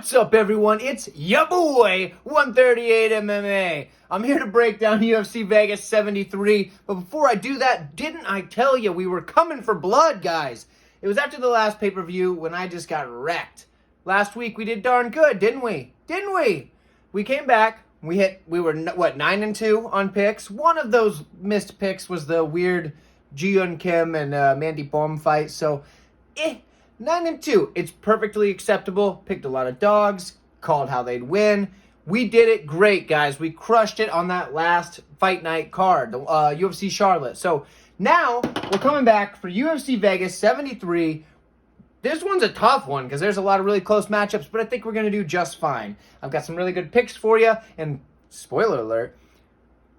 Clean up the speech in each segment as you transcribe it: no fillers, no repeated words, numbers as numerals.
What's up, everyone? It's ya boy, 138 MMA. I'm here to break down UFC Vegas 73, but before I do that, didn't I tell you we were coming for blood, guys? It was after the last pay-per-view when I just got wrecked. Last week we did darn good, didn't we? Didn't we? We came back. We were 9-2 on picks. One of those missed picks was the weird Ji-Yeon Kim and Mandy Baum fight, so 9-2. It's perfectly acceptable. Picked a lot of dogs. Called how they'd win. We did it great, guys. We crushed it on that last fight night card, the UFC Charlotte. So now we're coming back for UFC Vegas 73. This one's a tough one because there's a lot of really close matchups, but I think we're going to do just fine. I've got some really good picks for you, and spoiler alert,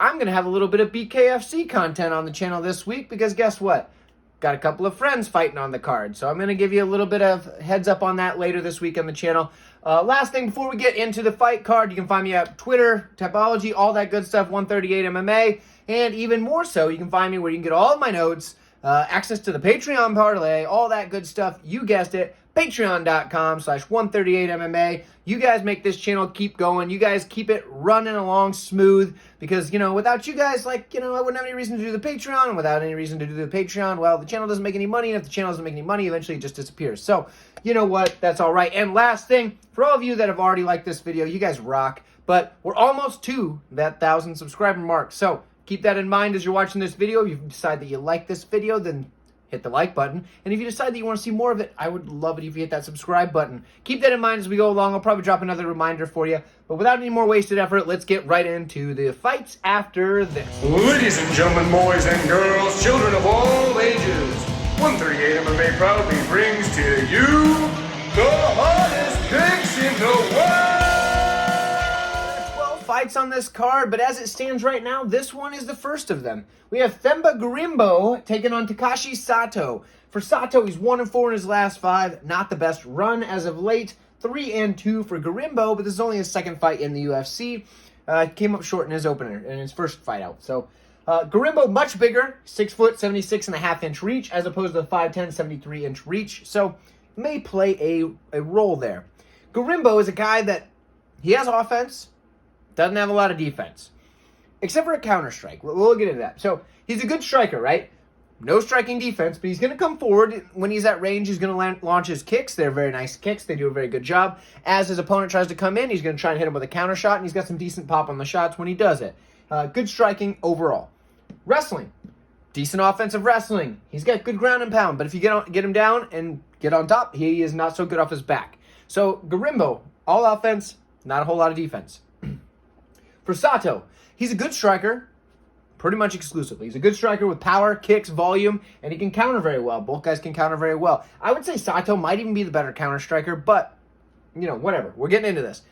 I'm going to have a little bit of BKFC content on the channel this week because guess what? Got a couple of friends fighting on the card, so I'm going to give you a little bit of heads up on that later this week on the channel. Last thing before we get into the fight card, you can find me at Twitter, Topology, all that good stuff, 138 MMA, and even more so, you can find me where you can get all of my notes, access to the Patreon parlay, all that good stuff. You guessed it, patreon.com/138MMA. You guys make this channel keep going. You guys keep it running along smooth because, without you guys, I wouldn't have any reason to do the Patreon. And without any reason to do the Patreon, well, the channel doesn't make any money. And if the channel doesn't make any money, eventually it just disappears. So, you know what? That's all right. And last thing, for all of you that have already liked this video, you guys rock. But we're almost to that 1,000 subscriber mark. So keep that in mind as you're watching this video. If you decide that you like this video, then hit the like button. And if you decide that you want to see more of it, I would love it if you hit that subscribe button. Keep that in mind as we go along. I'll probably drop another reminder for you. But without any more wasted effort, let's get right into the fights after this. Ladies and gentlemen, boys and girls, children of all ages, 138 MMA proudly brings to you the hottest picks in the world! Fights on this card, but as it stands right now, this one is the first of them. We have Themba Gorimbo taking on Takashi Sato. For Sato, he's 1-4 in his last 5. Not the best run as of late. 3-2 for Gorimbo, but this is only his second fight in the UFC. Came up short in his opener, in his first fight out. So, Gorimbo, much bigger, 6 foot, 76.5 inch reach, as opposed to the 5'10", 73 inch reach. So, may play a role there. Gorimbo is a guy that, he has offense, doesn't have a lot of defense. Except for a counter-strike. We'll get into that. So, he's a good striker, right? No striking defense, but he's going to come forward. When he's at range, he's going to launch his kicks. They're very nice kicks. They do a very good job. As his opponent tries to come in, he's going to try and hit him with a counter shot, and he's got some decent pop on the shots when he does it. Good striking overall. Wrestling. Decent offensive wrestling. He's got good ground and pound, but if you get him down and get on top, he is not so good off his back. So, Gorimbo, all offense, not a whole lot of defense. For Sato, he's a good striker, pretty much exclusively. He's a good striker with power, kicks, volume, and he can counter very well. Both guys can counter very well. I would say Sato might even be the better counter striker, but, whatever. We're getting into this.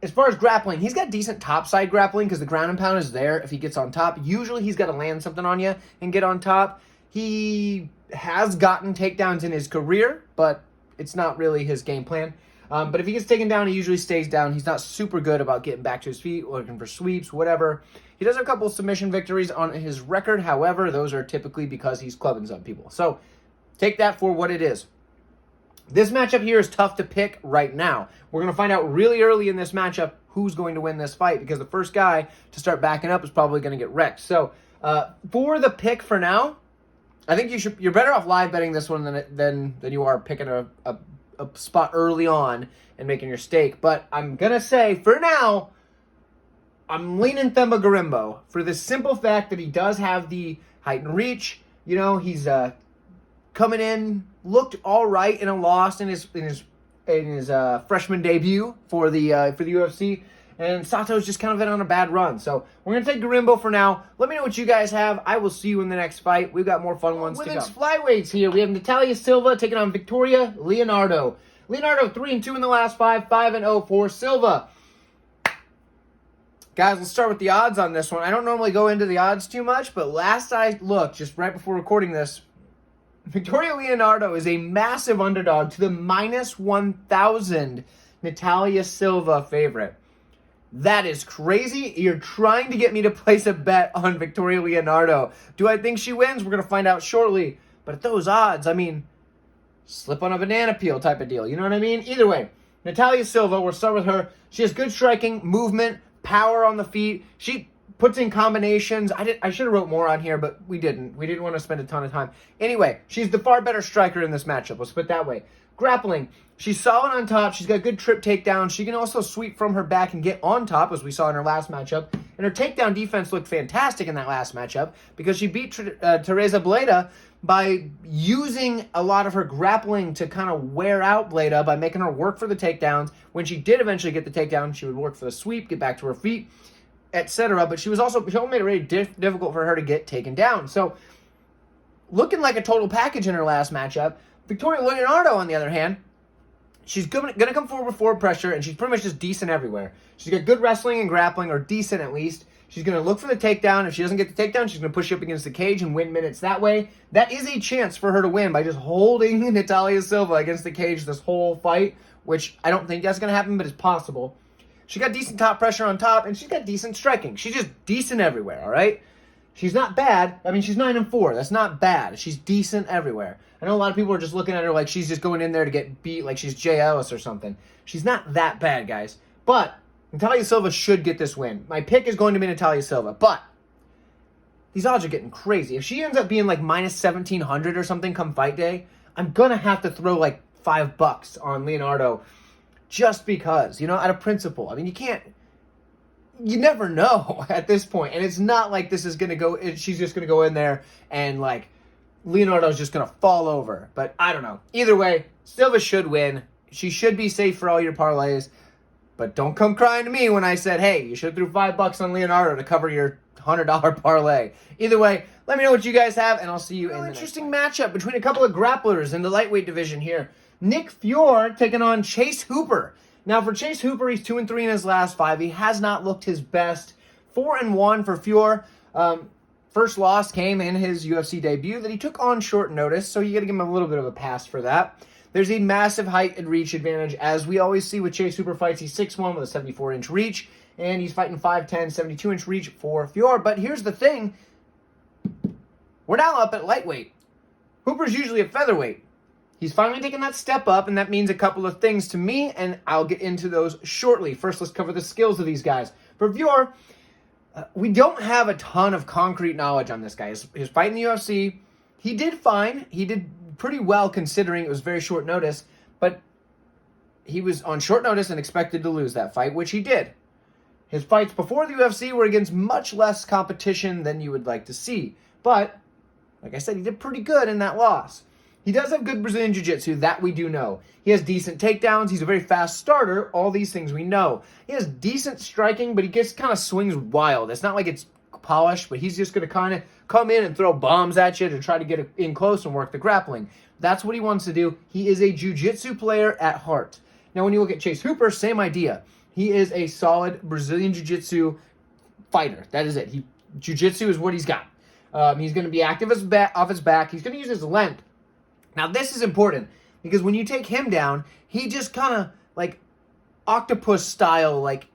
As far as grappling, he's got decent topside grappling because the ground and pound is there if he gets on top. Usually he's got to land something on you and get on top. He has gotten takedowns in his career, but it's not really his game plan. But if he gets taken down, he usually stays down. He's not super good about getting back to his feet, looking for sweeps, whatever. He does have a couple of submission victories on his record. However, those are typically because he's clubbing some people. So take that for what it is. This matchup here is tough to pick right now. We're going to find out really early in this matchup who's going to win this fight because the first guy to start backing up is probably going to get wrecked. So for the pick for now, I think you're better off live betting this one than you are picking a spot early on and making your stake. But I'm going to say, for now, I'm leaning Themba Gorimbo for the simple fact that he does have the height and reach. He's coming in, looked all right in a loss in his freshman debut for the UFC. And Sato's just kind of been on a bad run. So we're going to take Gorimbo for now. Let me know what you guys have. I will see you in the next fight. We've got more fun ones to come. Women's flyweights here. We have Natalia Silva taking on Victoria Leonardo. Leonardo 3-2 in the last 5, 5-0 for Silva. Guys, let's start with the odds on this one. I don't normally go into the odds too much, but last I looked, just right before recording this, Victoria Leonardo is a massive underdog to the -1,000 Natalia Silva favorite. That is crazy. You're trying to get me to place a bet on Victoria Leonardo. Do I think she wins? We're going to find out shortly. But at those odds, slip on a banana peel type of deal. You know what I mean? Either way, Natalia Silva, we'll start with her. She has good striking, movement, power on the feet. She puts in combinations. I should have wrote more on here, but we didn't. We didn't want to spend a ton of time. Anyway, she's the far better striker in this matchup. Let's put it that way. Grappling. She's solid on top. She's got good trip takedowns. She can also sweep from her back and get on top, as we saw in her last matchup. And her takedown defense looked fantastic in that last matchup because she beat Teresa Bleda by using a lot of her grappling to kind of wear out Bleda by making her work for the takedowns. When she did eventually get the takedown, she would work for the sweep, get back to her feet, etc. But she also made it really difficult for her to get taken down. So, looking like a total package in her last matchup. Victoria Leonardo, on the other hand, she's going to come forward with forward pressure, and she's pretty much just decent everywhere. She's got good wrestling and grappling, or decent at least. She's going to look for the takedown. If she doesn't get the takedown, she's going to push you up against the cage and win minutes that way. That is a chance for her to win by just holding Natalia Silva against the cage this whole fight, which I don't think that's going to happen, but it's possible. She got decent top pressure on top, and she's got decent striking. She's just decent everywhere, all right? She's not bad. I mean, she's 9-4. That's not bad. She's decent everywhere. I know a lot of people are just looking at her like she's just going in there to get beat, like she's Jay Ellis or something. She's not that bad, guys. But Natalia Silva should get this win. My pick is going to be Natalia Silva, but these odds are getting crazy. If she ends up being like minus 1,700 or something come fight day, I'm going to have to throw like $5 on Leonardo just because, out of principle. I mean, you never know at this point. And it's not like this is going to go, she's just going to go in there and like Leonardo's just going to fall over. But I don't know. Either way, Silva should win. She should be safe for all your parlays. But don't come crying to me when I said, hey, you should have threw $5 on Leonardo to cover your $100 parlay. Either way, let me know what you guys have, and I'll see you in the interesting matchup between a couple of grapplers in the lightweight division here. Nick Fiore taking on Chase Hooper. Now, for Chase Hooper, he's 2-3 in his last 5. He has not looked his best. 4-1 for Fiore. First loss came in his UFC debut that he took on short notice, so you got to give him a little bit of a pass for that. There's a massive height and reach advantage, as we always see with Chase Hooper fights. He's 6'1 with a 74-inch reach, and he's fighting 5'10", 72-inch reach for Fiore. But here's the thing. We're now up at lightweight. Hooper's usually a featherweight. He's finally taken that step up, and that means a couple of things to me, and I'll get into those shortly. First, let's cover the skills of these guys. For Fiore, we don't have a ton of concrete knowledge on this guy. His fight in the UFC, he did fine. He did pretty well considering it was very short notice, but he was on short notice and expected to lose that fight, which he did. His fights before the UFC were against much less competition than you would like to see, but like I said, he did pretty good in that loss. He does have good Brazilian Jiu-Jitsu, that we do know. He has decent takedowns. He's a very fast starter. All these things we know. He has decent striking, but he gets kind of swings wild. It's not like it's polished, but he's just going to kind of come in and throw bombs at you to try to get in close and work the grappling. That's what he wants to do. He is a jiu-jitsu player at heart. Now, when you look at Chase Hooper, same idea. He is a solid Brazilian jiu-jitsu fighter. That is it. Jiu-jitsu is what he's got. He's going to be active off his back. He's going to use his length. Now, this is important because when you take him down, he just kind of like octopus style, like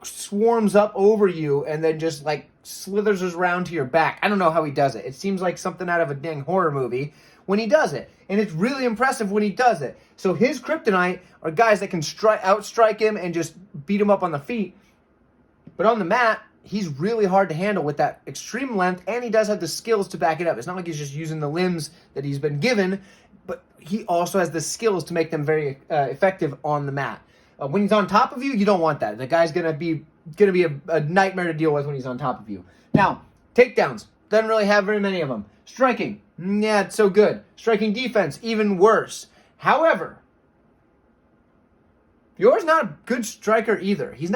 swarms up over you and then just like slithers around to your back. I don't know how he does it. It seems like something out of a dang horror movie when he does it. And it's really impressive when he does it. So his kryptonite are guys that can outstrike him and just beat him up on the feet. But on the mat, he's really hard to handle with that extreme length, and he does have the skills to back it up. It's not like he's just using the limbs that he's been given, but he also has the skills to make them very effective on the mat. When he's on top of you, you don't want that. The guy's gonna be a nightmare to deal with when he's on top of you. Now, takedowns, doesn't really have very many of them. Striking, yeah, it's so good. Striking defense, even worse. However, Fiore's not a good striker either. He's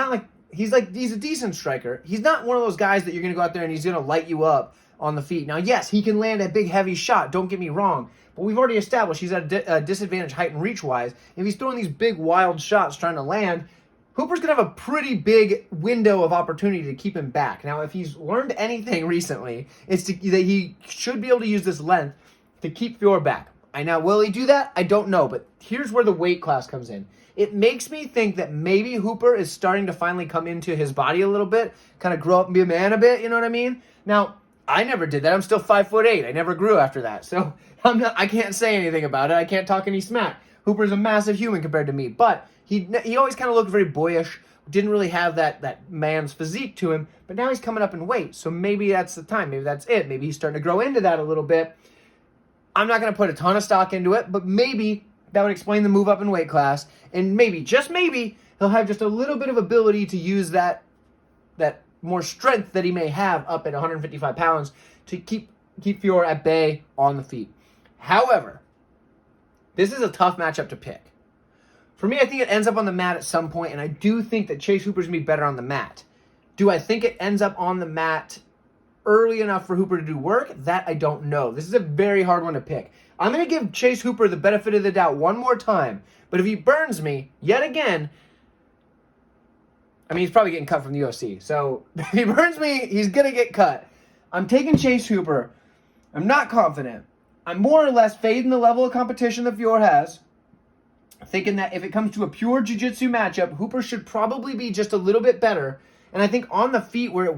a decent striker. He's not one of those guys that you're going to go out there and he's going to light you up on the feet. Now, yes, he can land a big, heavy shot. Don't get me wrong. But we've already established he's at a disadvantage height and reach-wise. If he's throwing these big, wild shots trying to land, Hooper's going to have a pretty big window of opportunity to keep him back. Now, if he's learned anything recently, it's that he should be able to use this length to keep Fiore back. Now, will he do that? I don't know. But here's where the weight class comes in. It makes me think that maybe Hooper is starting to finally come into his body a little bit, kind of grow up and be a man a bit, you know what I mean? Now, I never did that. I'm still 5'8". I never grew after that. So I can't say anything about it. I can't talk any smack. Hooper's a massive human compared to me, but he always kind of looked very boyish, didn't really have that man's physique to him, but now he's coming up in weight, so maybe that's the time, maybe that's it, maybe he's starting to grow into that a little bit. I'm not going to put a ton of stock into it, but maybe that would explain the move up in weight class, and maybe, just maybe, he'll have just a little bit of ability to use that more strength that he may have up at 155 pounds to keep Fiore at bay on the feet. However, this is a tough matchup to pick. For me, I think it ends up on the mat at some point, and I do think that Chase Hooper's going to be better on the mat. Do I think it ends up on the mat early enough for Hooper to do work? That I don't know. This is a very hard one to pick. I'm going to give Chase Hooper the benefit of the doubt one more time, but if he burns me yet again, I mean, he's probably getting cut from the UFC. So if he burns me, he's going to get cut. I'm taking Chase Hooper. I'm not confident. I'm more or less fading the level of competition that Fiore has, thinking that if it comes to a pure jiu-jitsu matchup, Hooper should probably be just a little bit better. And I think on the feet where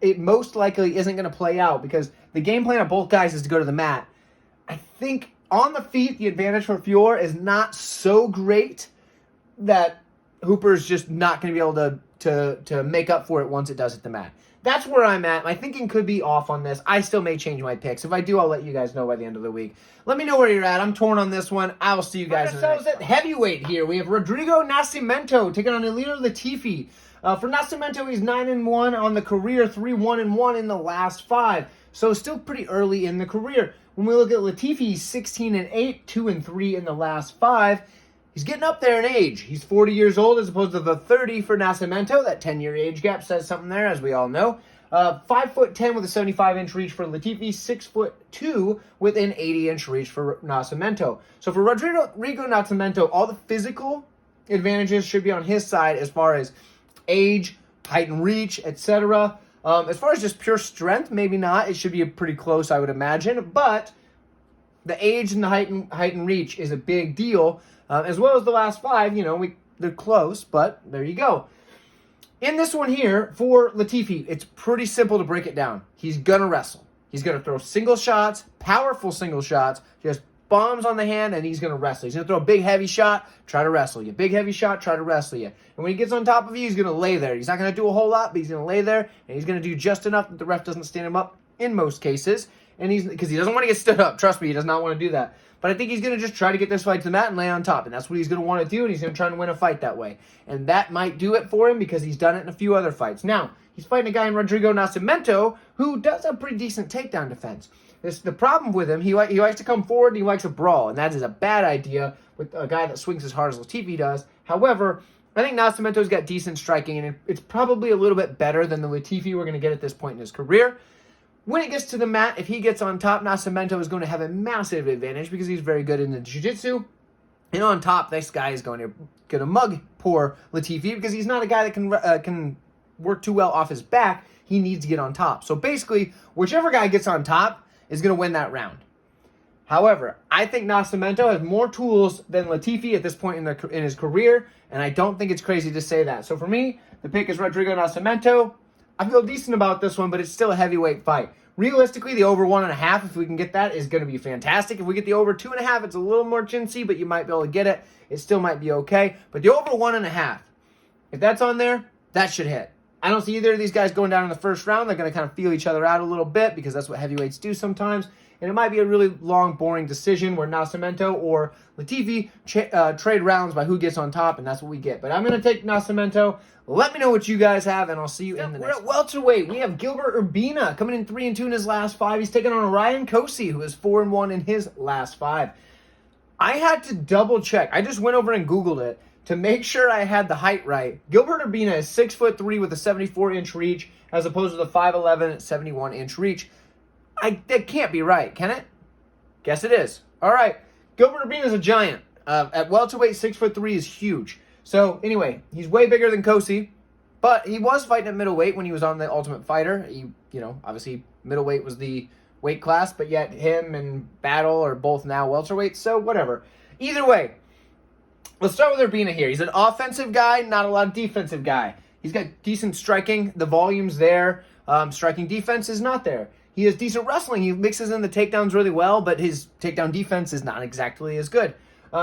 it most likely isn't going to play out because the game plan of both guys is to go to the mat. I think on the feet, the advantage for Fiore is not so great that Hooper's just not going to be able to make up for it once it does hit the mat. That's where I'm at. My thinking could be off on this. I still may change my picks. If I do, I'll let you guys know by the end of the week. Let me know where you're at. I'm torn on this one. I'll see you guys in the next one. Heavyweight here. We have Rodrigo Nascimento taking on Leonardo Latifi. For Nascimento, he's 9-1 on the career, 3-1-1 in the last 5. So still pretty early in the career. When we look at Latifi, he's 16-8, 2-3 in the last 5. He's getting up there in age. He's 40 years old as opposed to the 30 for Nascimento. That 10-year age gap says something there, as we all know. 5'10" with a 75-inch reach for Latifi, 6'2" with an 80-inch reach for Nascimento. So for Rodrigo Nascimento, all the physical advantages should be on his side as far as age, height and reach, etc. As far as just pure strength, maybe not. It should be pretty close, I would imagine. But the age and the height and reach is a big deal. As well as the last 5, they're close, but there you go. In this one here, for Latifi, it's pretty simple to break it down. He's going to wrestle. He's going to throw single shots, powerful single shots, just bombs on the hand, and he's going to wrestle. He's going to throw a big, heavy shot, try to wrestle you. Big, heavy shot, try to wrestle you. And when he gets on top of you, he's going to lay there. He's not going to do a whole lot, but he's going to lay there, and he's going to do just enough that the ref doesn't stand him up in most cases. And because he doesn't want to get stood up. Trust me, he does not want to do that. But I think he's going to just try to get this fight to the mat and lay on top. And that's what he's going to want to do, and he's going to try and win a fight that way. And that might do it for him because he's done it in a few other fights. Now, he's fighting a guy in Rodrigo Nascimento who does have pretty decent takedown defense. The problem with him, he likes to come forward and he likes to brawl. And that is a bad idea with a guy that swings as hard as Latifi does. However, I think Nascimento's got decent striking, and it's probably a little bit better than the Latifi we're going to get at this point in his career. When it gets to the mat, if he gets on top, Nascimento is going to have a massive advantage because he's very good in the jiu-jitsu. And on top, this guy is going to mug poor Latifi because he's not a guy that can work too well off his back. He needs to get on top. So basically, whichever guy gets on top is going to win that round. However, I think Nascimento has more tools than Latifi at this point in his career, and I don't think it's crazy to say that. So for me, the pick is Rodrigo Nascimento. I feel decent about this one, but it's still a heavyweight fight. Realistically, the over 1.5, if we can get that, is going to be fantastic. If we get the over 2.5, it's a little more chintzy, but you might be able to get it. It still might be okay. But the over 1.5, if that's on there, that should hit. I don't see either of these guys going down in the first round. They're going to kind of feel each other out a little bit because that's what heavyweights do sometimes. And it might be a really long, boring decision where Nascimento or Latifi trade rounds by who gets on top, and that's what we get. But I'm going to take Nascimento. Let me know what you guys have, and I'll see you in the next one. We're at welterweight. We have Gilbert Urbina coming in 3-2 in his last 5. He's taking on Ryan Cosce, who is 4-1 in his last 5. I had to double check. I just went over and Googled it to make sure I had the height right. Gilbert Urbina is 6'3" with a 74-inch reach, as opposed to the 5'11" 71-inch reach. That can't be right, can it? Guess it is. All right. Gilbert Urbina is a giant. At welterweight, 6'3" is huge. So, anyway, he's way bigger than Cosce, but he was fighting at middleweight when he was on the Ultimate Fighter. Obviously, middleweight was the weight class, but yet him and Battle are both now welterweight, so whatever. Either way, let's start with Urbina here. He's an offensive guy, not a lot of defensive guy. He's got decent striking. The volume's there. Striking defense is not there. He has decent wrestling. He mixes in the takedowns really well, but his takedown defense is not exactly as good.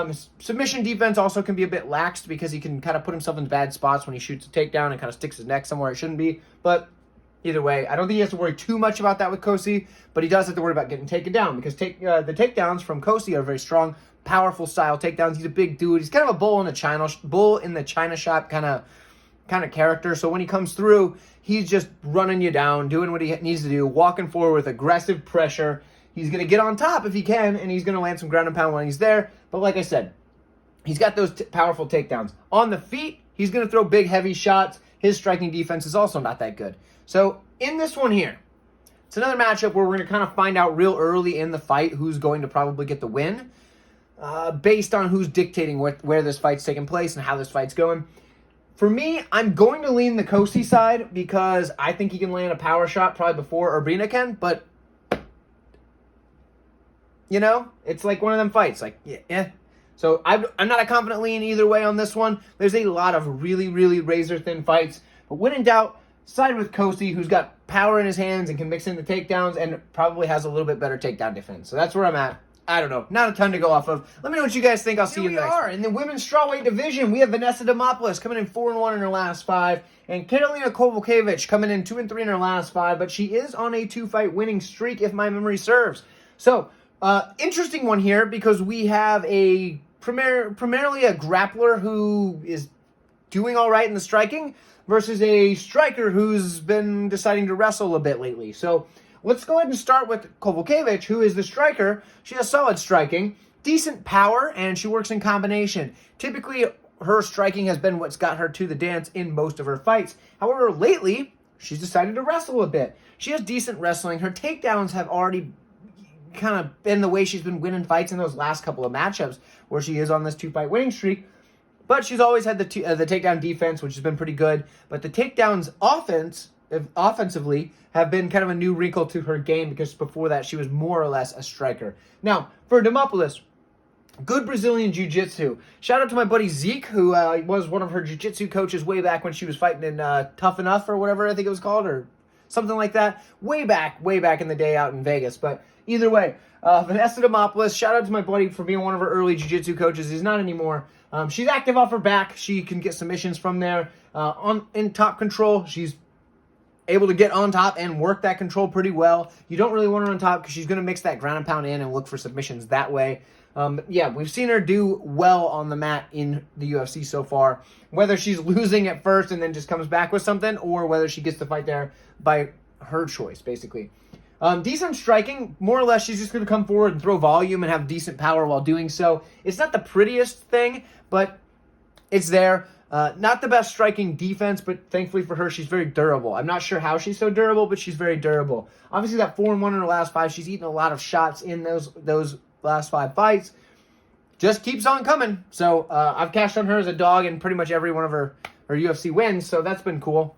His submission defense also can be a bit laxed because he can kind of put himself in bad spots when he shoots a takedown and kind of sticks his neck somewhere it shouldn't be. But either way, I don't think he has to worry too much about that with Cosce, but he does have to worry about getting taken down because the takedowns from Cosce are very strong, powerful style takedowns. He's a big dude. He's kind of a bull in the China shop kind of character. So when he comes through, he's just running you down, doing what he needs to do, walking forward with aggressive pressure. He's going to get on top if he can, and he's going to land some ground and pound when he's there. But like I said, he's got those powerful takedowns. On the feet, he's going to throw big, heavy shots. His striking defense is also not that good. So in this one here, it's another matchup where we're going to kind of find out real early in the fight who's going to probably get the win based on who's dictating where this fight's taking place and how this fight's going. For me, I'm going to lean the Cosce side because I think he can land a power shot probably before Urbina can, but you know, it's like one of them fights. Like, yeah. So I'm not a confident lean either way on this one. There's a lot of really, really razor-thin fights. But when in doubt, side with Cosce, who's got power in his hands and can mix in the takedowns and probably has a little bit better takedown defense. So that's where I'm at. I don't know. Not a ton to go off of. Let me know what you guys think. I'll see you next. In the women's strawweight division, we have Vanessa Demopolous coming in 4-1 in her last 5. And Karolina Kowalkiewicz coming in 2-3 in her last 5. But she is on a 2-fight winning streak, if my memory serves. So, interesting one here because we have a primarily a grappler who is doing all right in the striking versus a striker who's been deciding to wrestle a bit lately. So let's go ahead and start with Kowalkiewicz, who is the striker. She has solid striking, decent power, and she works in combination. Typically, her striking has been what's got her to the dance in most of her fights. However, lately, she's decided to wrestle a bit. She has decent wrestling. Her takedowns have already kind of been the way she's been winning fights in those last couple of matchups where she is on this 2-fight winning streak. But she's always had the takedown defense, which has been pretty good. But the takedowns offensively have been kind of a new wrinkle to her game because before that she was more or less a striker. Now, for Demopolous, good Brazilian jiu-jitsu. Shout out to my buddy Zeke, who was one of her jiu-jitsu coaches way back when she was fighting in Tough Enough or whatever I think it was called, or something like that. Way back in the day out in Vegas. But either way, Vanessa Demopolous, shout out to my buddy for being one of her early jiu-jitsu coaches. He's not anymore. She's active off her back. She can get submissions from there. In top control, she's able to get on top and work that control pretty well. You don't really want her on top because she's going to mix that ground and pound in and look for submissions that way. Yeah, we've seen her do well on the mat in the UFC so far. Whether she's losing at first and then just comes back with something, or whether she gets the fight there by her choice, basically. Decent striking, more or less, she's just going to come forward and throw volume and have decent power while doing so. It's not the prettiest thing, but it's there. Not the best striking defense, but thankfully for her, she's very durable. I'm not sure how she's so durable, but she's very durable. Obviously, that 4-1 in her last 5, she's eaten a lot of shots in those last 5 fights. Just keeps on coming. So I've cashed on her as a dog in pretty much every one of her UFC wins, so that's been cool.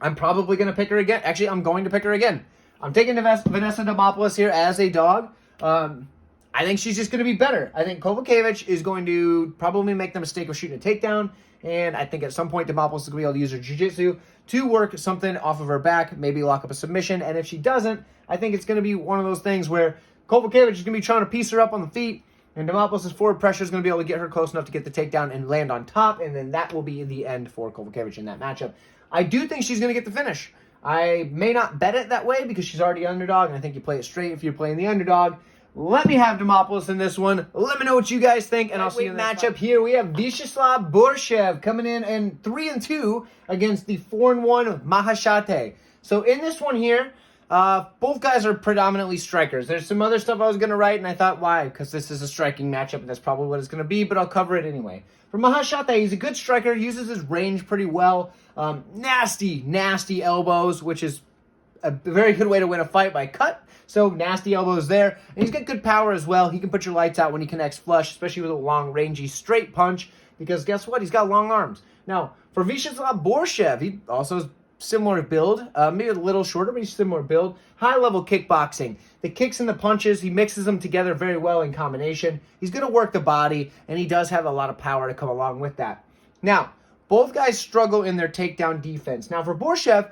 I'm probably going to pick her again. Actually, I'm going to pick her again. I'm taking Vanessa Demopolous here as a dog. I think she's just going to be better. I think Kowalkiewicz is going to probably make the mistake of shooting a takedown, and I think at some point Demopolous is going to be able to use her jiu-jitsu to work something off of her back, maybe lock up a submission, and if she doesn't, I think it's going to be one of those things where Kowalkiewicz is going to be trying to piece her up on the feet, and Demopolous' forward pressure is going to be able to get her close enough to get the takedown and land on top, and then that will be the end for Kowalkiewicz in that matchup. I do think she's going to get the finish. I may not bet it that way because she's already underdog, and I think you play it straight if you're playing the underdog. Let me have Demopolous in this one. Let me know what you guys think, and I'll see you in the matchup here. We have Vyacheslav Borshchev coming in 3-2 against the 4-1 Mahashate. So in this one here, both guys are predominantly strikers. There's some other stuff I was going to write, and I thought, why? Because this is a striking matchup, and that's probably what it's going to be, but I'll cover it anyway. For Mahashate, he's a good striker, uses his range pretty well. Nasty elbows, which is a very good way to win a fight by cut. So nasty elbows there. And he's got good power as well. He can put your lights out when he connects flush, especially with a long, rangy, straight punch. Because guess what? He's got long arms. Now, for Vyacheslav Borshchev, he also is similar build. Maybe a little shorter, but he's similar build. High-level kickboxing. The kicks and the punches, he mixes them together very well in combination. He's going to work the body, and he does have a lot of power to come along with that. Now, both guys struggle in their takedown defense. Now, for Borshchev,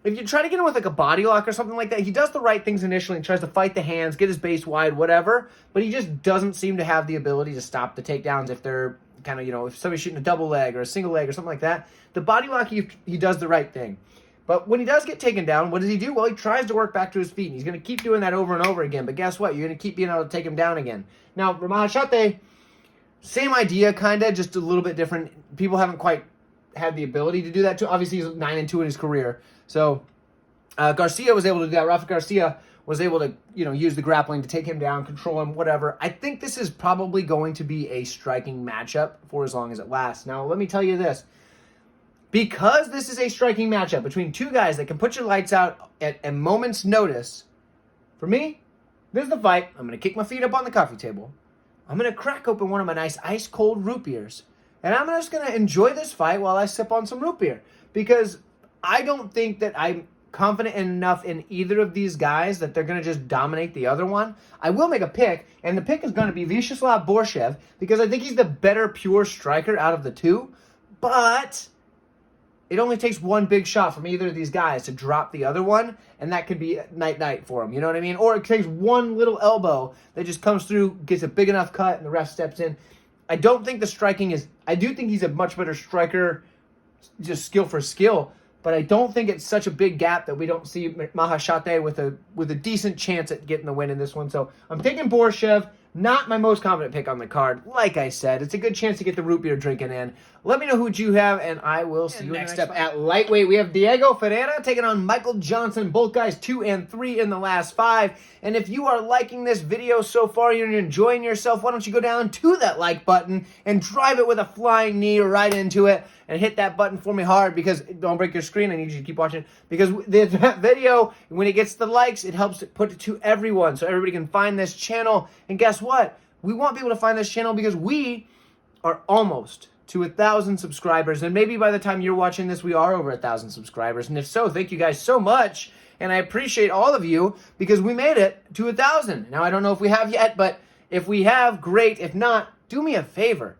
if you try to get him with like a body lock or something like that, he does the right things initially and tries to fight the hands, get his base wide, whatever. But he just doesn't seem to have the ability to stop the takedowns if they're kind of, if somebody's shooting a double leg or a single leg or something like that. The body lock, he does the right thing. But when he does get taken down, what does he do? Well, he tries to work back to his feet. And he's going to keep doing that over and over again. But guess what? You're going to keep being able to take him down again. Now, Mahashate, same idea, kind of, just a little bit different. People haven't quite had the ability to do that too. Obviously, he's 9-2 in his career. So Garcia was able to do that. Rafa Garcia was able to, use the grappling to take him down, control him, whatever. I think this is probably going to be a striking matchup for as long as it lasts. Now, let me tell you this. Because this is a striking matchup between two guys that can put your lights out at a moment's notice, for me, this is the fight. I'm going to kick my feet up on the coffee table. I'm going to crack open one of my nice ice-cold root beers. And I'm just going to enjoy this fight while I sip on some root beer. Because I don't think that I'm confident enough in either of these guys that they're going to just dominate the other one. I will make a pick, and the pick is going to be Vyacheslav Borshchev, because I think he's the better pure striker out of the two. But it only takes one big shot from either of these guys to drop the other one, and that could be night-night for him, you know what I mean? Or it takes one little elbow that just comes through, gets a big enough cut, and the ref steps in. I don't think the striking is... I do think he's a much better striker, just skill for skill, but I don't think it's such a big gap that we don't see Mahashate with a decent chance at getting the win in this one. So I'm taking Borshchev. Not my most confident pick on the card. Like I said, it's a good chance to get the root beer drinking in. Let me know who you have, and I will see you next up. At lightweight, we have Diego Ferreira taking on Michael Johnson. Both guys 2 and 3 in the last 5. And if you are liking this video so far, you're enjoying yourself, why don't you go down to that like button and drive it with a flying knee right into it and hit that button for me hard, because don't break your screen. I need you to keep watching, because that video, when it gets the likes, it helps put it to everyone so everybody can find this channel. And guess what? We want people to find this channel because we are almost to 1,000 subscribers. And maybe by the time you're watching this, we are over 1,000 subscribers. And if so, thank you guys so much. And I appreciate all of you, because we made it to 1,000. Now, I don't know if we have yet, but if we have, great. If not, do me a favor.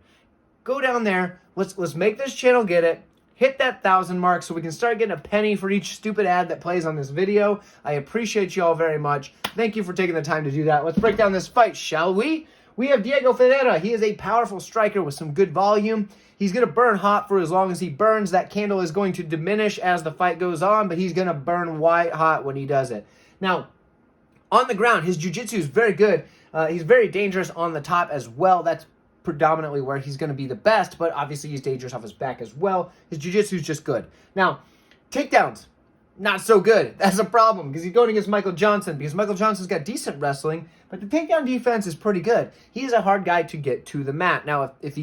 Go down there. Let's make this channel get it. Hit that 1,000 mark so we can start getting a penny for each stupid ad that plays on this video. I appreciate you all very much. Thank you for taking the time to do that. Let's break down this fight, shall we? We have Diego Ferreira. He is a powerful striker with some good volume. He's going to burn hot for as long as he burns. That candle is going to diminish as the fight goes on, but he's going to burn white hot when he does it. Now, on the ground, his jiu-jitsu is very good. He's very dangerous on the top as well. That's predominantly where he's going to be the best, but obviously he's dangerous off his back as well. His jiu-jitsu is just good. Now, takedowns, not so good. That's a problem, because he's going against Michael Johnson, because Michael Johnson's got decent wrestling, but the takedown defense is pretty good. He's a hard guy to get to the mat. Now, if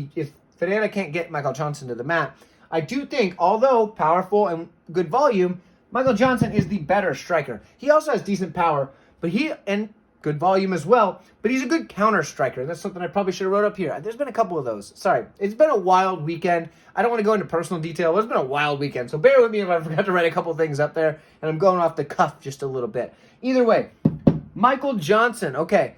Ferreira can't get Michael Johnson to the mat, I do think, although powerful and good volume, Michael Johnson is the better striker. He also has decent power, but and good volume as well, but he's a good counter striker. That's something I probably should have wrote up here. There's been a couple of those. Sorry. It's been a wild weekend. I don't want to go into personal detail, but it's been a wild weekend, so bear with me if I forgot to write a couple of things up there, and I'm going off the cuff just a little bit. Either way, Michael Johnson, okay,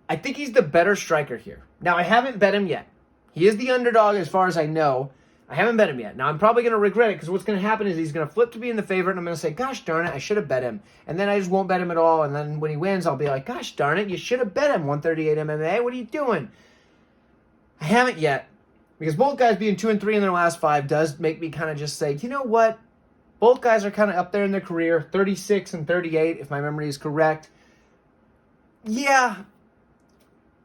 I think he's the better striker here. Now, I haven't bet him yet. He is the underdog as far as I know. I haven't bet him yet. Now, I'm probably going to regret it, because what's going to happen is he's going to flip to being the favorite, and I'm going to say, gosh darn it, I should have bet him. And then I just won't bet him at all, and then when he wins, I'll be like, gosh darn it, you should have bet him 138 MMA. What are you doing? I haven't yet, because both guys being 2 and 3 in their last 5 does make me kind of just say, you know what? Both guys are kind of up there in their career, 36 and 38, if my memory is correct. Yeah,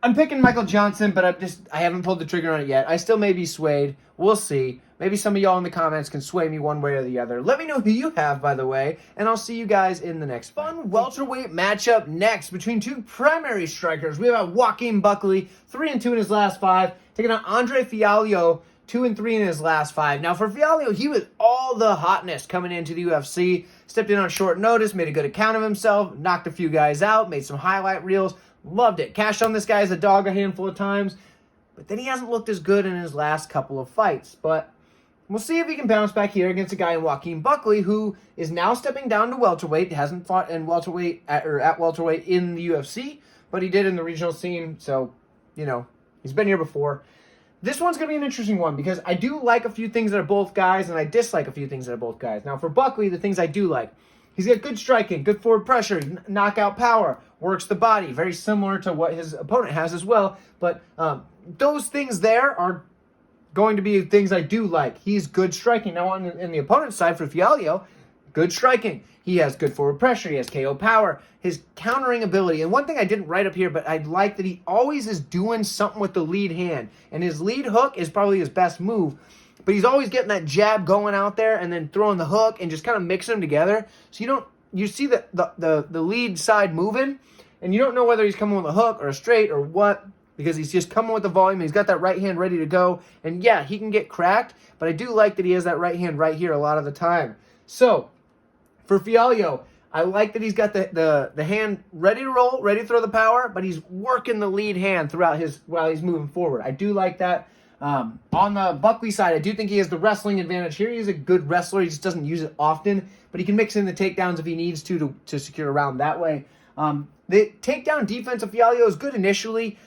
I'm picking Michael Johnson, but I haven't pulled the trigger on it yet. I still may be swayed. We'll see. Maybe some of y'all in the comments can sway me one way or the other. Let me know who you have, by the way, and I'll see you guys in the next fun welterweight matchup next between two primary strikers. We have Joaquin Buckley, 3 and 2 in his last 5, taking on Andre Fialho, 2 and 3 in his last 5. Now, for Fialho, he was all the hotness coming into the UFC. Stepped in on short notice, made a good account of himself, knocked a few guys out, made some highlight reels. Loved it. Cashed on this guy as a dog a handful of times. But then he hasn't looked as good in his last couple of fights. But we'll see if he can bounce back here against a guy in Joaquin Buckley, who is now stepping down to welterweight. Hasn't fought in welterweight at welterweight in the UFC, but he did in the regional scene. So, he's been here before. This one's going to be an interesting one, because I do like a few things that are both guys, and I dislike a few things that are both guys. Now, for Buckley, the things I do like. He's got good striking, good forward pressure, knockout power, works the body, very similar to what his opponent has as well. But those things there are going to be things I do like. He's good striking. Now on the opponent's side for Fialho, good striking. He has good forward pressure. He has KO power. His countering ability. And one thing I didn't write up here, but I like that he always is doing something with the lead hand. And his lead hook is probably his best move. But he's always getting that jab going out there and then throwing the hook and just kind of mixing them together. So you see the lead side moving, and you don't know whether he's coming with a hook or a straight or what, because he's just coming with the volume. He's got that right hand ready to go. And yeah, he can get cracked, but I do like that he has that right hand right here a lot of the time. So for Fialho, I like that he's got the hand ready to roll, ready to throw the power, but he's working the lead hand while he's moving forward. I do like that. On the Buckley side, I do think he has the wrestling advantage here. He's a good wrestler. He just doesn't use it often, but he can mix in the takedowns if he needs to secure a round that way. The takedown defense of Fialho is good initially.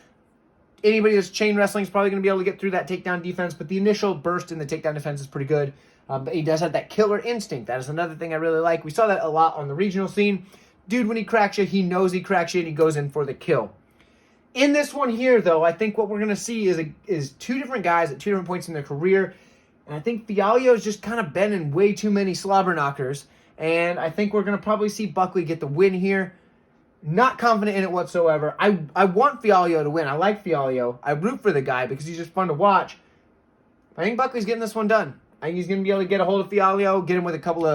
Anybody that's chain wrestling is probably going to be able to get through that takedown defense, but the initial burst in the takedown defense is pretty good. But he does have that killer instinct. That is another thing I really like. We saw that a lot on the regional scene. Dude, when he cracks you, he knows he cracks you, and he goes in for the kill. In this one here, though, I think what we're going to see is two different guys at two different points in their career. And I think Fialho's just kind of been in way too many slobber knockers. And I think we're going to probably see Buckley get the win here. Not confident in it whatsoever. I want Fialho to win. I like Fialho. I root for the guy because he's just fun to watch. I think Buckley's getting this one done. I think he's going to be able to get a hold of Fialho, get him with a couple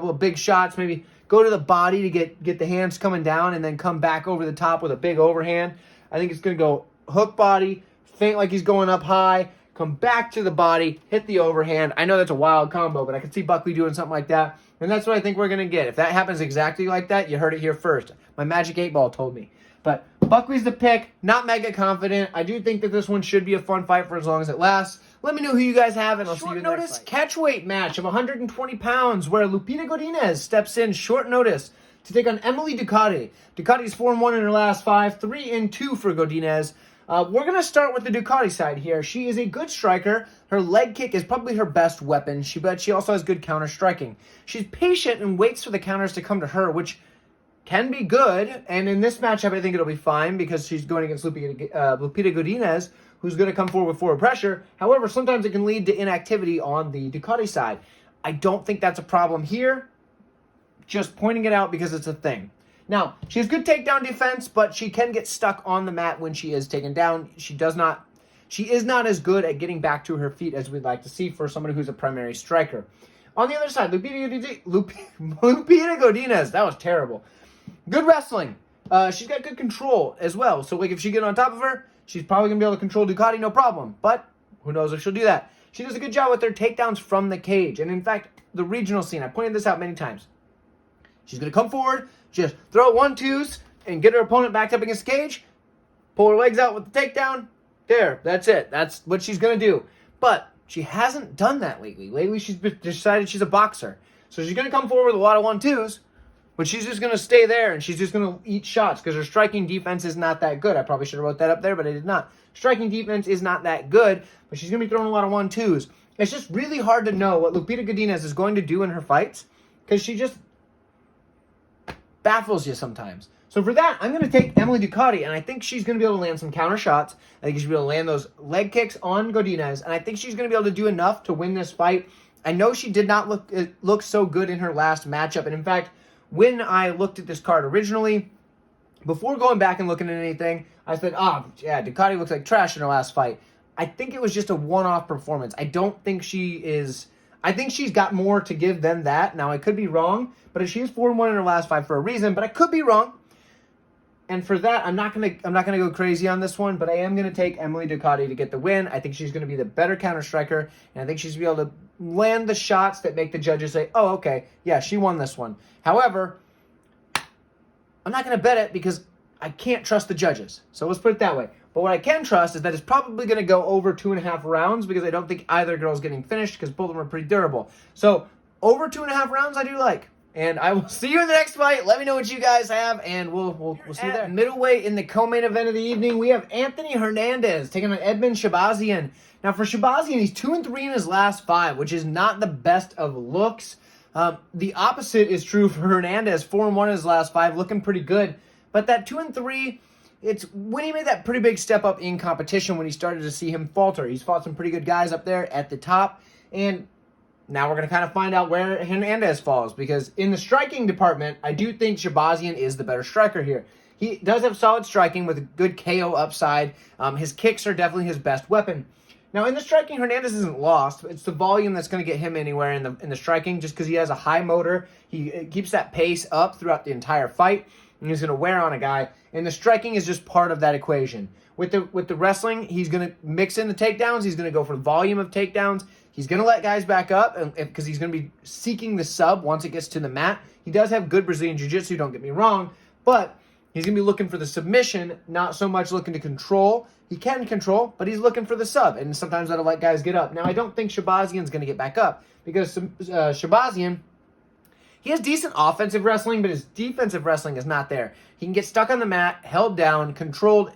of big shots, maybe go to the body to get the hands coming down, and then come back over the top with a big overhand. I think it's going to go hook body, feint like he's going up high, come back to the body, hit the overhand. I know that's a wild combo, but I can see Buckley doing something like that. And that's what I think we're going to get. If that happens exactly like that, you heard it here first. My Magic 8 Ball told me. But Buckley's the pick. Not mega confident. I do think that this one should be a fun fight for as long as it lasts. Let me know who you guys have, and I'll see you in the next fight. Catchweight match of 120 pounds where Lupita Godinez steps in short notice to take on Emily Ducote. Ducote's 4-1 in her last 5, 3-2 for Godinez. We're going to start with the Ducote side here. She is a good striker. Her leg kick is probably her best weapon, but she also has good counter striking. She's patient and waits for the counters to come to her, which can be good. And in this matchup, I think it'll be fine because she's going against Lupita Godinez, who's going to come forward with forward pressure. However, sometimes it can lead to inactivity on the Ducote side. I don't think that's a problem here. Just pointing it out because it's a thing. Now, she has good takedown defense, but she can get stuck on the mat when she is taken down. She is not as good at getting back to her feet as we'd like to see for somebody who's a primary striker. On the other side, Lupita Godinez, that was terrible. Good wrestling. She's got good control as well. So, like, if she get on top of her, she's probably going to be able to control Ducote, no problem. But who knows if she'll do that. She does a good job with her takedowns from the cage. And in fact, the regional scene, I pointed this out many times. She's going to come forward, just throw 1-2s, and get her opponent backed up against the cage, pull her legs out with the takedown. There, that's it. That's what she's going to do. But she hasn't done that lately. Lately, she's decided she's a boxer. So she's going to come forward with a lot of 1-2s, but she's just going to stay there, and she's just going to eat shots because her striking defense is not that good. I probably should have wrote that up there, but I did not. Striking defense is not that good, but she's going to be throwing a lot of 1-2s. It's just really hard to know what Lupita Godinez is going to do in her fights because she just baffles you sometimes. So for that, I'm going to take Emily Ducote, and I think she's going to be able to land some counter shots. I think she'll be able to land those leg kicks on Godinez, and I think she's going to be able to do enough to win this fight. I know she did not look so good in her last matchup, and in fact, when I looked at this card originally, before going back and looking at anything, I said, Ducote looks like trash in her last fight. I think it was just a one-off performance. I don't think she is... I think she's got more to give than that. Now, I could be wrong, but she is 4-1 in her last 5 for a reason, but I could be wrong. And for that, I'm not gonna go crazy on this one, but I am gonna take Emily Ducote to get the win. I think she's gonna be the better counter striker, and I think she's gonna be able to land the shots that make the judges say, "Oh, okay, yeah, she won this one." However, I'm not gonna bet it because I can't trust the judges. So let's put it that way. But what I can trust is that it's probably going to go over 2.5 rounds because I don't think either girl's getting finished because both of them are pretty durable. So over 2.5 rounds, I do like. And I will see you in the next fight. Let me know what you guys have, and we'll see you there. Middleweight in the co-main event of the evening, we have Anthony Hernandez taking on Edmund Shahbazyan. Now for Shahbazyan, he's 2-3 in his last 5, which is not the best of looks. The opposite is true for Hernandez. 4-1 in his last 5, looking pretty good. But that 2-3, it's when he made that pretty big step up in competition when he started to see him falter. He's fought some pretty good guys up there at the top. And now we're going to kind of find out where Hernandez falls. Because in the striking department, I do think Shahbazyan is the better striker here. He does have solid striking with a good KO upside. His kicks are definitely his best weapon. Now, in the striking, Hernandez isn't lost. It's the volume that's going to get him anywhere in the striking, just because he has a high motor. He keeps that pace up throughout the entire fight, and he's going to wear on a guy. And the striking is just part of that equation. With the wrestling, he's going to mix in the takedowns. He's going to go for the volume of takedowns. He's going to let guys back up because he's going to be seeking the sub once it gets to the mat. He does have good Brazilian Jiu-Jitsu, don't get me wrong, but he's going to be looking for the submission, not so much looking to control. He can control, but he's looking for the sub, and sometimes that'll let guys get up. Now, I don't think Shahbazyan's going to get back up because Shahbazyan, he has decent offensive wrestling, but his defensive wrestling is not there. He can get stuck on the mat, held down, controlled.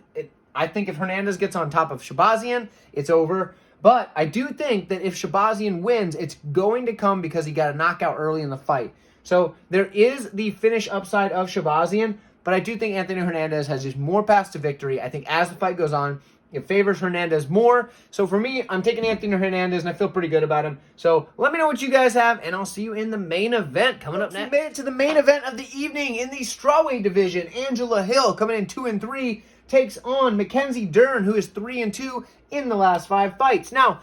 I think if Hernandez gets on top of Shahbazyan, it's over. But I do think that if Shahbazyan wins, it's going to come because he got a knockout early in the fight. So there is the finish upside of Shahbazyan, but I do think Anthony Hernandez has just more paths to victory. I think as the fight goes on, it favors Hernandez more. So for me, I'm taking Anthony Hernandez, and I feel pretty good about him. So let me know what you guys have, and I'll see you in the main event coming up next. We made it to the main event of the evening in the strawweight division. Angela Hill coming in 2-3 takes on Mackenzie Dern, who is 3-2 in the last 5 fights. Now,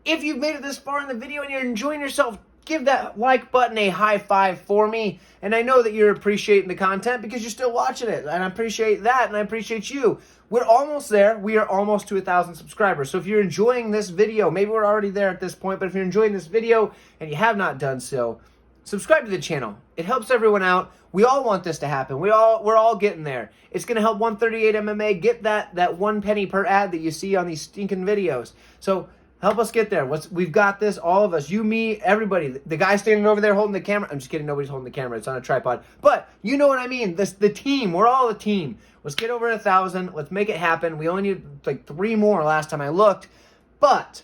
if you've made it this far in the video and you're enjoying yourself, give that like button a high five for me. And I know that you're appreciating the content because you're still watching it. And I appreciate that, and I appreciate you. We're almost there. We are almost to 1,000 subscribers. So if you're enjoying this video, maybe we're already there at this point, but if you're enjoying this video and you have not done so, subscribe to the channel. It helps everyone out. We all want this to happen. We're all getting there. It's going to help 138 MMA get that 1 penny per ad that you see on these stinking videos. So help us get there. We've got this, all of us, you, me, everybody. The guy standing over there holding the camera. I'm just kidding. Nobody's holding the camera. It's on a tripod. But you know what I mean. The team. We're all a team. Let's get over 1,000. Let's make it happen. We only need like 3 more last time I looked. But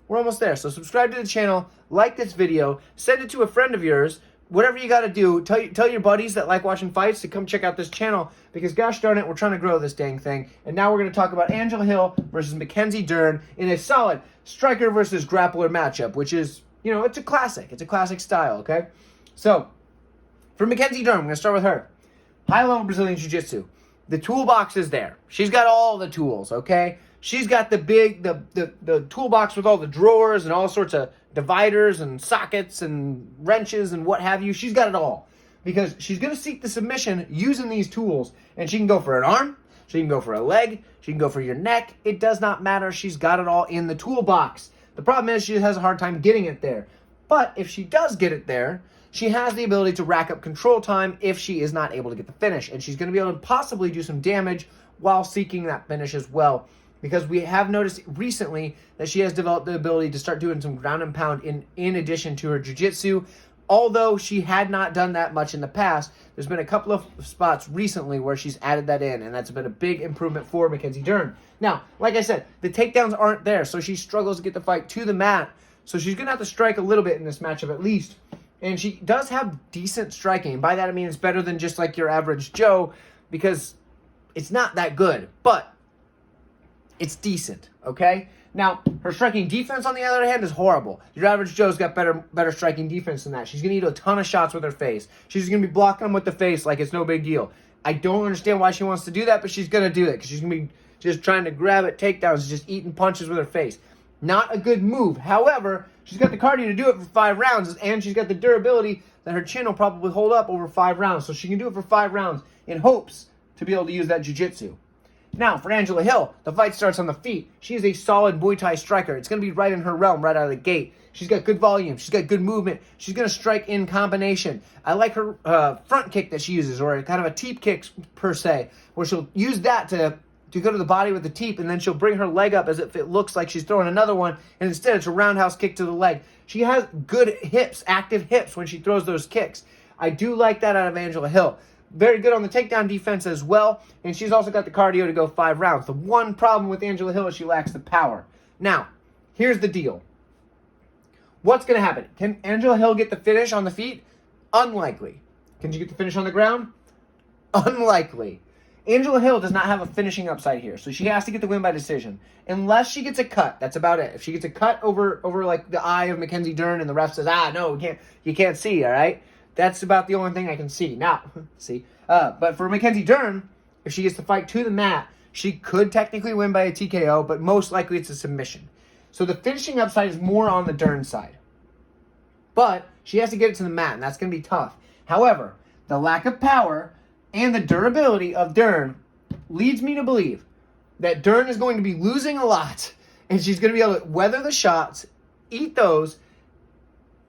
we're almost there. So subscribe to the channel. Like this video. Send it to a friend of yours. Whatever you got to do, tell your buddies that like watching fights to come check out this channel because, gosh darn it, we're trying to grow this dang thing. And now we're going to talk about Angela Hill versus Mackenzie Dern in a solid striker versus grappler matchup, which is, you know, it's a classic. It's a classic style, okay? So, for Mackenzie Dern, I'm going to start with her. High-level Brazilian Jiu-Jitsu. The toolbox is there. She's got all the tools, okay? She's got the toolbox with all the drawers and all sorts of dividers and sockets and wrenches and what have you. She's got it all because she's going to seek the submission using these tools. And she can go for an arm. She can go for a leg. She can go for your neck. It does not matter. She's got it all in the toolbox. The problem is she has a hard time getting it there. But if she does get it there, she has the ability to rack up control time if she is not able to get the finish. And she's going to be able to possibly do some damage while seeking that finish as well. Because we have noticed recently that she has developed the ability to start doing some ground and pound in addition to her jiu-jitsu. Although she had not done that much in the past, there's been a couple of spots recently where she's added that in, and that's been a big improvement for Mackenzie Dern. Now, like I said, the takedowns aren't there, so she struggles to get the fight to the mat. So she's going to have to strike a little bit in this matchup at least. And she does have decent striking. By that I mean it's better than just like your average Joe because it's not that good. But it's decent, okay? Now, her striking defense, on the other hand, is horrible. Your average Joe's got better striking defense than that. She's going to eat a ton of shots with her face. She's going to be blocking them with the face like it's no big deal. I don't understand why she wants to do that, but she's going to do it because she's going to be just trying to grab at takedowns, just eating punches with her face. Not a good move. However, she's got the cardio to do it for 5 rounds, and she's got the durability that her chin will probably hold up over 5 rounds. So she can do it for 5 rounds in hopes to be able to use that jiu-jitsu. Now, for Angela Hill, the fight starts on the feet. She is a solid Muay Thai striker. It's going to be right in her realm right out of the gate. She's got good volume. She's got good movement. She's going to strike in combination. I like her front kick that she uses, or kind of a teep kick per se, where she'll use that to go to the body with the teep, and then she'll bring her leg up as if it looks like she's throwing another one, and instead it's a roundhouse kick to the leg. She has good hips, active hips when she throws those kicks. I do like that out of Angela Hill. Very good on the takedown defense as well, and she's also got the cardio to go 5 rounds. The one problem with Angela Hill is she lacks the power. Now, here's the deal. What's going to happen? Can Angela Hill get the finish on the feet? Unlikely. Can she get the finish on the ground? Unlikely. Angela Hill does not have a finishing upside here, so she has to get the win by decision. Unless she gets a cut, that's about it. If she gets a cut over like the eye of Mackenzie Dern and the ref says, no, you can't see, all right? That's about the only thing I can see. Now, see. But for Mackenzie Dern, if she gets the fight to the mat, she could technically win by a TKO, but most likely it's a submission. So the finishing upside is more on the Dern side. But she has to get it to the mat, and that's going to be tough. However, the lack of power and the durability of Dern leads me to believe that Dern is going to be losing a lot, and she's going to be able to weather the shots, eat those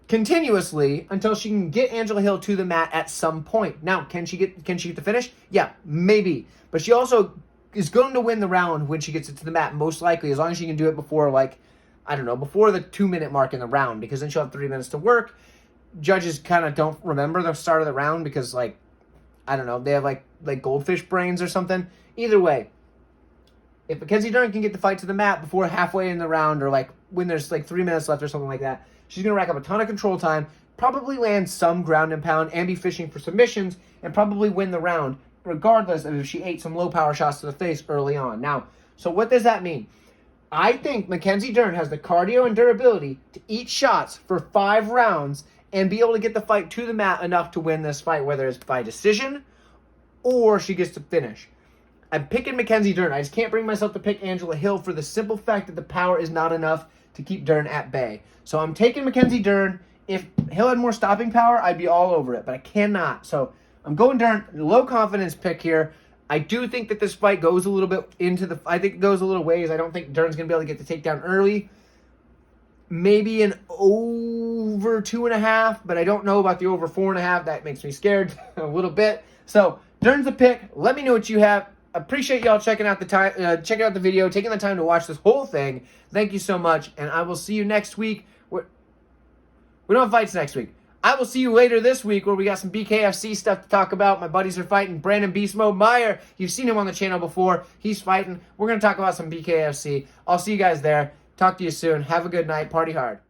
continuously until she can get Angela Hill to the mat at some point. Now, can she get the finish? Yeah, maybe. But she also is going to win the round when she gets it to the mat, most likely, as long as she can do it before, before the 2-minute mark in the round, because then she'll have 3 minutes to work. Judges kind of don't remember the start of the round because, they have like goldfish brains or something. Either way, if Mackenzie Dern can get the fight to the mat before halfway in the round, or when there's 3 minutes left or something like that, she's going to rack up a ton of control time, probably land some ground and pound, and be fishing for submissions, and probably win the round, regardless of if she ate some low power shots to the face early on. Now, so what does that mean? I think Mackenzie Dern has the cardio and durability to eat shots for 5 rounds and be able to get the fight to the mat enough to win this fight, whether it's by decision or she gets to finish. I'm picking Mackenzie Dern. I just can't bring myself to pick Angela Hill for the simple fact that the power is not enough to keep Dern at bay. So I'm taking Mackenzie Dern. If Hill had more stopping power, I'd be all over it, but I cannot. So I'm going Dern. Low confidence pick here. I do think that this fight goes a little bit I think it goes a little ways. I don't think Dern's going to be able to get the takedown early. Maybe an over 2.5, but I don't know about the over 4.5. That makes me scared a little bit. So Dern's the pick. Let me know what you have. Appreciate y'all checking out the video, taking the time to watch this whole thing. Thank you so much, and I will see you next week. We don't have fights next week. I will see you later this week where we got some BKFC stuff to talk about. My buddies are fighting. Brandon Beast Mode Meyer, you've seen him on the channel before. He's fighting. We're going to talk about some BKFC. I'll see you guys there. Talk to you soon. Have a good night. Party hard.